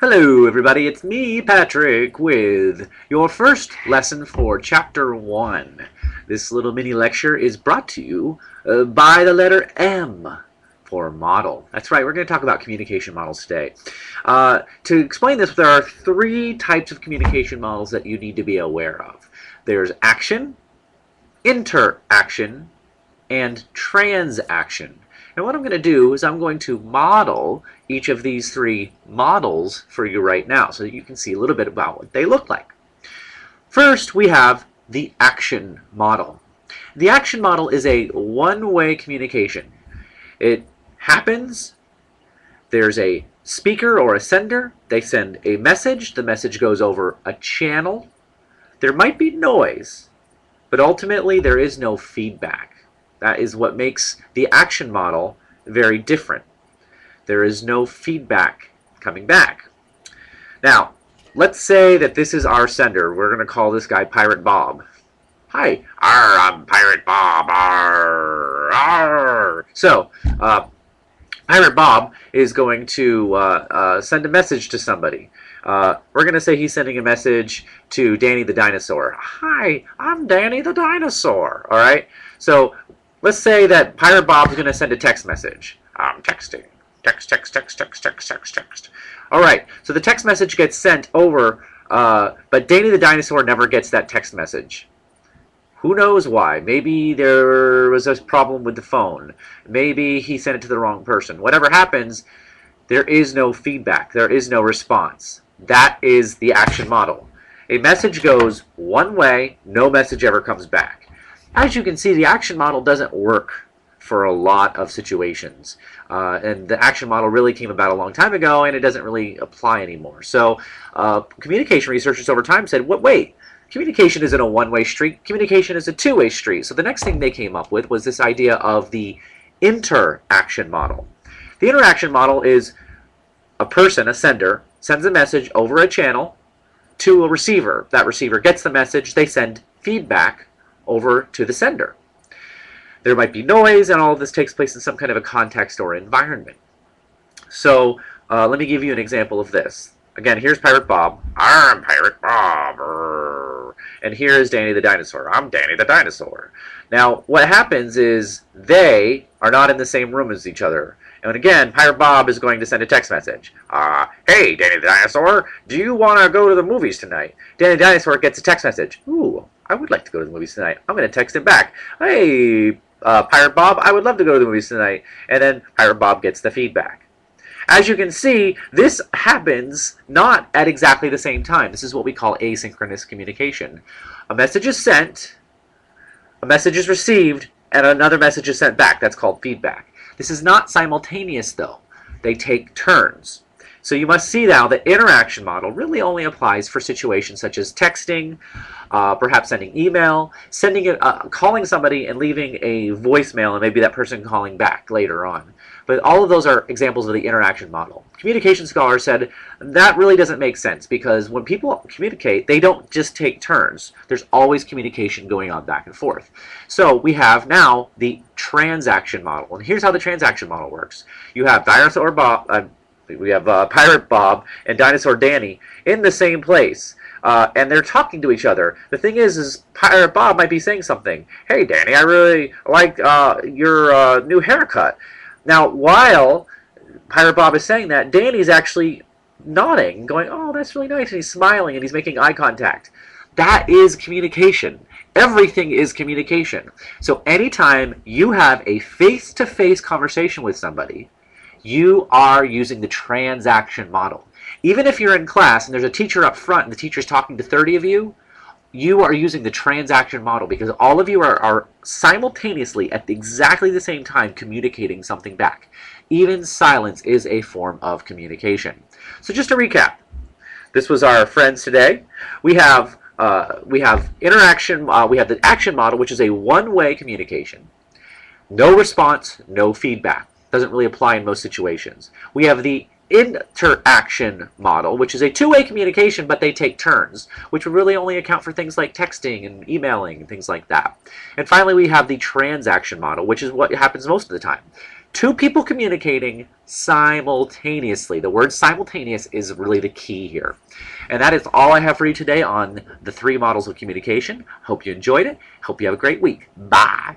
Hello everybody, it's me, Patrick, with your first lesson for Chapter 1. This little mini lecture is brought to you by the letter M for model. That's right, we're going to talk about communication models today. To explain this, there are three types of communication models that you need to be aware of. There's action, interaction, and transaction. And what I'm going to do is I'm going to model each of these three models for you right now so that you can see a little bit about what they look like. First, we have the action model. The action model is a one-way communication. It happens, there's a speaker or a sender, they send a message, the message goes over a channel. There might be noise, but ultimately there is no feedback. That is what makes the action model very different. There is no feedback coming back. Now, let's say that this is our sender. We're going to call this guy Pirate Bob. Hi, I'm Pirate Bob. Arr, arr. So, Pirate Bob is going to send a message to somebody. We're going to say he's sending a message to Danny the Dinosaur. Hi, I'm Danny the Dinosaur. All right? So, let's say that Pirate Bob's going to send a text message. I'm texting. Text, text, text, text, text, text, text. All right, so the text message gets sent over, but Danny the Dinosaur never gets that text message. Who knows why? Maybe there was a problem with the phone. Maybe he sent it to the wrong person. Whatever happens, there is no feedback. There is no response. That is the action model. A message goes one way, no message ever comes back. As you can see, the action model doesn't work for a lot of situations. And the action model really came about a long time ago, and it doesn't really apply anymore. So communication researchers over time said, wait, communication isn't a one-way street. Communication is a two-way street. So the next thing they came up with was this idea of the interaction model. The interaction model is a person, a sender, sends a message over a channel to a receiver. That receiver gets the message. They send feedback over to the sender. There might be noise, and all of this takes place in some kind of a context or environment. So let me give you an example of this. Again, here's Pirate Bob. I'm Pirate Bob. And here's Danny the Dinosaur. I'm Danny the Dinosaur. Now, what happens is they are not in the same room as each other. And again, Pirate Bob is going to send a text message. Hey, Danny the Dinosaur, do you want to go to the movies tonight? Danny the Dinosaur gets a text message. Ooh, I would like to go to the movies tonight. I'm going to text him back. Hey, Pirate Bob, I would love to go to the movies tonight. And then Pirate Bob gets the feedback. As you can see, this happens not at exactly the same time. This is what we call asynchronous communication. A message is sent, a message is received, and another message is sent back. That's called feedback. This is not simultaneous, though. They take turns. So you must see now the interaction model really only applies for situations such as texting, perhaps sending email, calling somebody and leaving a voicemail, and maybe that person calling back later on. But all of those are examples of the interaction model. Communication scholars said that really doesn't make sense because when people communicate, they don't just take turns. There's always communication going on back and forth. So we have now the transaction model. And here's how the transaction model works. You have Pirate Bob and Dinosaur Danny in the same place. And they're talking to each other. The thing is Pirate Bob might be saying something. Hey, Danny, I really like your new haircut. Now, while Pirate Bob is saying that, Danny's actually nodding, going, oh, that's really nice, and he's smiling, and he's making eye contact. That is communication. Everything is communication. So anytime you have a face-to-face conversation with somebody, you are using the transaction model. Even if you're in class and there's a teacher up front and the teacher's talking to 30 of you, you are using the transaction model because all of you are simultaneously at exactly the same time communicating something back. Even silence is a form of communication. So just to recap, this was our friends today. We have interaction. We have the action model, which is a one-way communication. No response, no feedback. Doesn't really apply in most situations. We have the interaction model, which is a two-way communication, but they take turns, which would really only account for things like texting and emailing and things like that. And finally, we have the transaction model, which is what happens most of the time. Two people communicating simultaneously. The word simultaneous is really the key here. And that is all I have for you today on the 3 models of communication. Hope you enjoyed it. Hope you have a great week. Bye.